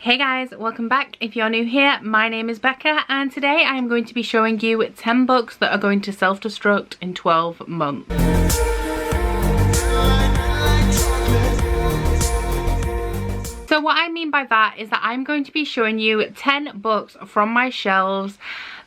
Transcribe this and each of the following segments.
Hey guys, welcome back. If you're new here, my name is Becca and today I am going to be showing you 10 books that are going to self-destruct in 12 months. So what I mean by that is that I'm going to be showing you 10 books from my shelves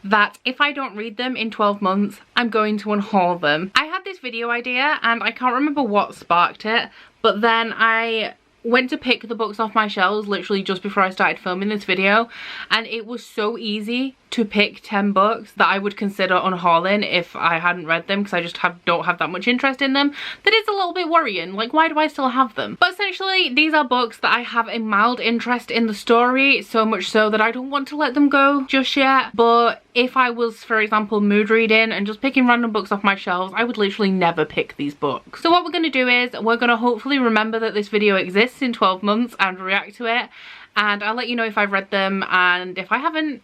that if I don't read them in 12 months, I'm going to unhaul them. I had this video idea and I can't remember what sparked it, but then I went to pick the books off my shelves literally just before I started filming this video, and it was so easy to pick 10 books that I would consider unhauling if I hadn't read them, because I just don't have that much interest in them. That is a little bit worrying. Like, why do I still have them? But essentially these are books that I have a mild interest in the story, so much so that I don't want to let them go just yet. But if I was, for example, mood reading and just picking random books off my shelves, I would literally never pick these books. So what we're going to do is we're going to hopefully remember that this video exists in 12 months and react to it, and I'll let you know if I've read them, and if I haven't,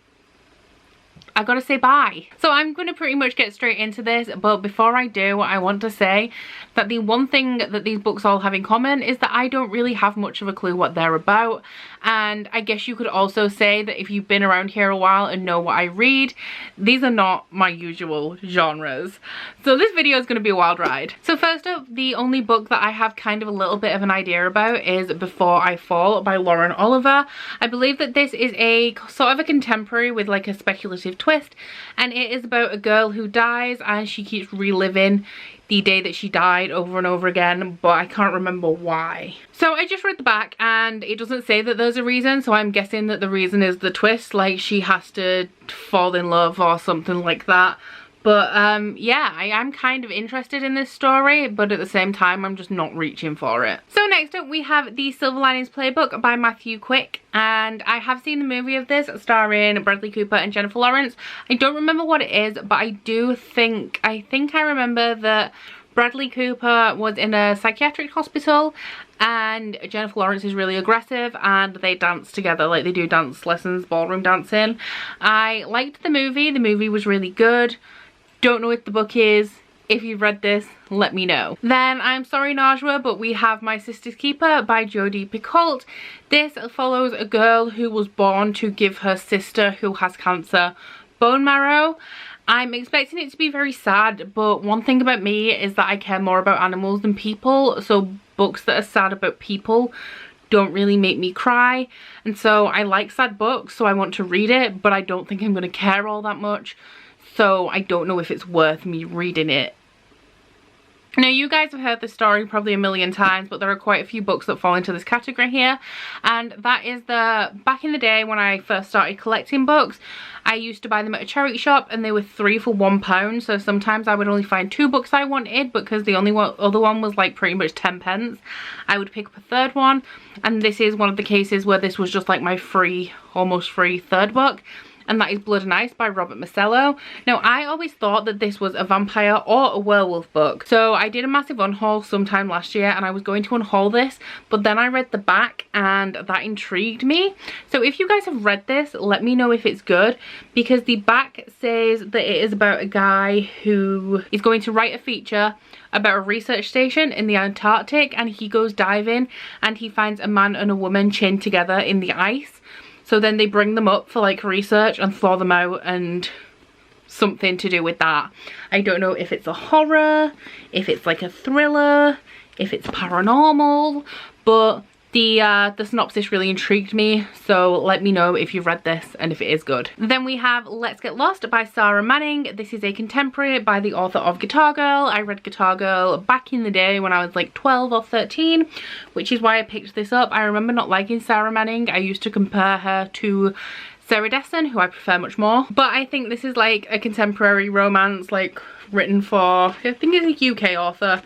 I gotta say bye. So I'm gonna pretty much get straight into this, but before I do, I want to say that the one thing that these books all have in common is that I don't really have much of a clue what they're about. And I guess you could also say that if you've been around here a while and know what I read, these are not my usual genres. So this video is gonna be a wild ride. So first up, the only book that I have kind of a little bit of an idea about is Before I Fall by Lauren Oliver. I believe that this is a sort of a contemporary with like a speculative twist, and it is about a girl who dies and she keeps reliving the day that she died over and over again, but I can't remember why. So I just read the back and it doesn't say that there's a reason, so I'm guessing that the reason is the twist, like she has to fall in love or something like that. But yeah, I am kind of interested in this story, but at the same time I'm just not reaching for it. So next up we have The Silver Linings Playbook by Matthew Quick, and I have seen the movie of this starring Bradley Cooper and Jennifer Lawrence. I don't remember what it is, but I think I remember that Bradley Cooper was in a psychiatric hospital and Jennifer Lawrence is really aggressive and they dance together, like they do dance lessons, ballroom dancing. I liked the movie was really good. Don't know what the book is. If you've read this, let me know. Then I'm Sorry Najwa, but we have My Sister's Keeper by Jodi Picoult. This follows a girl who was born to give her sister who has cancer bone marrow. I'm expecting it to be very sad, but one thing about me is that I care more about animals than people, so books that are sad about people don't really make me cry. And so I like sad books, so I want to read it, but I don't think I'm going to care all that much. So I don't know if it's worth me reading it. Now you guys have heard this story probably a million times, but there are quite a few books that fall into this category here, and that is back in the day when I first started collecting books, I used to buy them at a charity shop and they were 3 for £1, so sometimes I would only find 2 books I wanted because the other one was like pretty much 10 pence. I would pick up a third one, and this is one of the cases where this was just like my almost free third book. And that is Blood and Ice by Robert Masello. Now I always thought that this was a vampire or a werewolf book, so I did a massive unhaul sometime last year and I was going to unhaul this, but then I read the back and that intrigued me. So if you guys have read this, let me know if it's good, because the back says that it is about a guy who is going to write a feature about a research station in the Antarctic, and he goes diving and he finds a man and a woman chained together in the ice. So then they bring them up for like research and thaw them out, and something to do with that. I don't know if it's a horror, if it's like a thriller, if it's paranormal, but the synopsis really intrigued me, so let me know if you've read this and if it is good. Then we have Let's Get Lost by Sarah Manning. This is a contemporary by the author of Guitar Girl. I read Guitar Girl back in the day when I was like 12 or 13, which is why I picked this up. I remember not liking Sarah Manning. I used to compare her to Sarah Dessen, who I prefer much more, but I think this is like a contemporary romance, like written for, I think it's a UK author,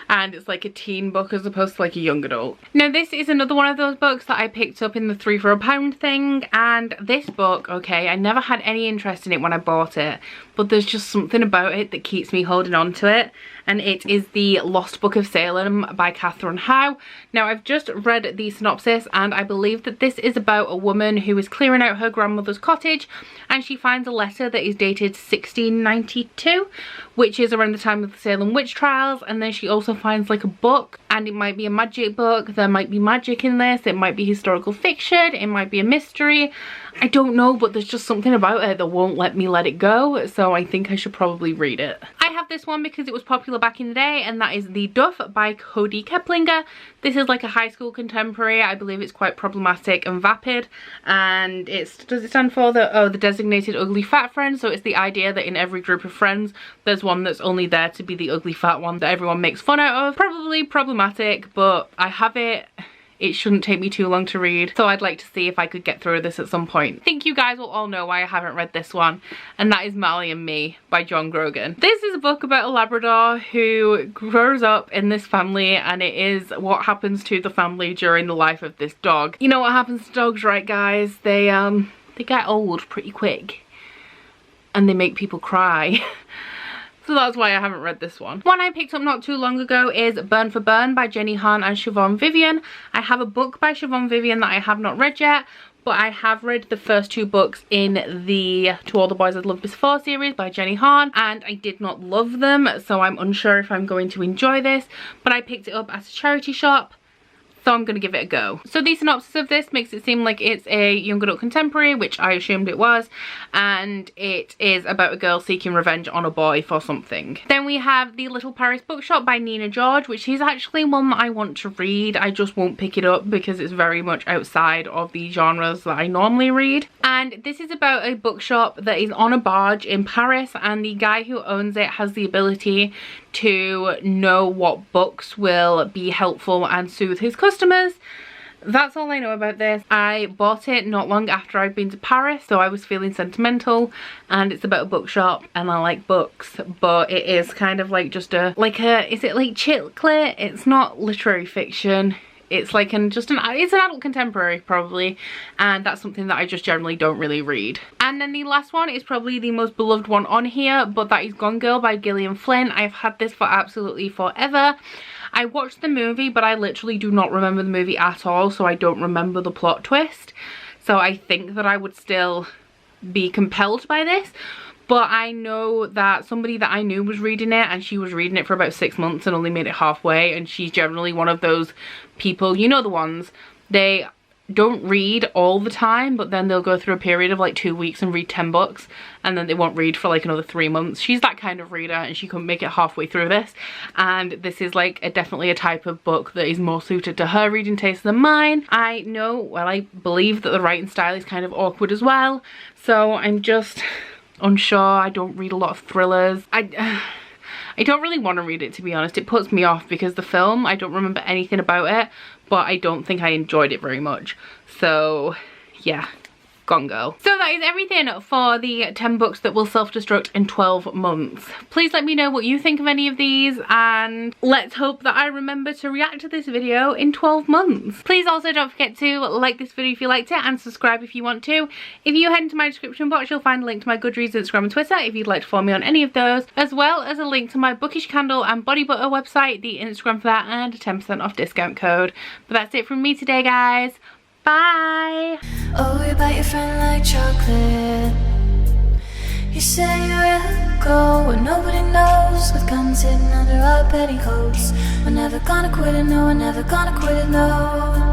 and it's like a teen book as opposed to like a young adult. Now this is another one of those books that I picked up in the 3 for £1 thing, and this book, okay, I never had any interest in it when I bought it, but there's just something about it that keeps me holding on to it, and it is The Lost Book of Salem by Catherine Howe. Now I've just read the synopsis and I believe that this is about a woman who is clearing out her grandmother's cottage and she finds a letter that is dated 1692, which is around the time of the Salem witch trials, and then she also finds like a book, and it might be a magic book, there might be magic in this, it might be historical fiction, it might be a mystery. I don't know, but there's just something about it that won't let me let it go, so I think I should probably read it. I have this one because it was popular back in the day, and that is The Duff by Cody Keplinger. This is like a high school contemporary. I believe it's quite problematic and vapid, and does it stand for the designated ugly fat friend? So it's the idea that in every group of friends there's one that's only there to be the ugly fat one that everyone makes fun out of. Probably problematic, but I have it. It shouldn't take me too long to read, so I'd like to see if I could get through this at some point. I think you guys will all know why I haven't read this one, and that is Marley and Me by John Grogan. This is a book about a Labrador who grows up in this family, and it is what happens to the family during the life of this dog. You know what happens to dogs, right guys? They get old pretty quick, and they make people cry. So that's why I haven't read this one. One I picked up not too long ago is Burn for Burn by Jenny Han and Siobhan Vivian. I have a book by Siobhan Vivian that I have not read yet, but I have read the first 2 books in the To All the Boys I'd Loved Before series by Jenny Han, and I did not love them, so I'm unsure if I'm going to enjoy this, but I picked it up at a charity shop, so I'm going to give it a go. So the synopsis of this makes it seem like it's a young adult contemporary, which I assumed it was, and it is about a girl seeking revenge on a boy for something. Then we have The Little Paris Bookshop by Nina George, which is actually one that I want to read. I just won't pick it up because it's very much outside of the genres that I normally read. And this is about a bookshop that is on a barge in Paris, and the guy who owns it has the ability to know what books will be helpful and soothe his customers. That's all I know about this. I bought it not long after I'd been to Paris, so I was feeling sentimental, and it's about a bookshop and I like books, but it is kind of like just is it like chick lit? It's not literary fiction. It's like it's an adult contemporary probably, and that's something that I just generally don't really read. And then the last one is probably the most beloved one on here, but that is Gone Girl by Gillian Flynn. I've had this for absolutely forever. I watched the movie, but I literally do not remember the movie at all, so I don't remember the plot twist. So I think that I would still be compelled by this. But I know that somebody that I knew was reading it, and she was reading it for about 6 months and only made it halfway, and she's generally one of those people, you know, the ones, they don't read all the time, but then they'll go through a period of like 2 weeks and read 10 books, and then they won't read for like another 3 months. She's that kind of reader, and she couldn't make it halfway through this, and this is like definitely a type of book that is more suited to her reading taste than mine. I know, well, I believe that the writing style is kind of awkward as well, so I'm just unsure. I don't read a lot of thrillers. I don't really want to read it, to be honest. It puts me off because the film, I don't remember anything about it, but I don't think I enjoyed it very much. So yeah, Gone Girl. So that is everything for the 10 books that will self-destruct in 12 months. Please let me know what you think of any of these, and let's hope that I remember to react to this video in 12 months. Please also don't forget to like this video if you liked it, and subscribe if you want to. If you head into my description box, you'll find a link to my Goodreads, Instagram and Twitter if you'd like to follow me on any of those, as well as a link to my Bookish candle and body butter website, the Instagram for that, and a 10% off discount code. But that's it from me today, guys. Bye! Oh, you bite your friend like chocolate. You say you will go where nobody knows, with guns hidden under our petticoats. We're never gonna quit it, no, we're never gonna quit it, no.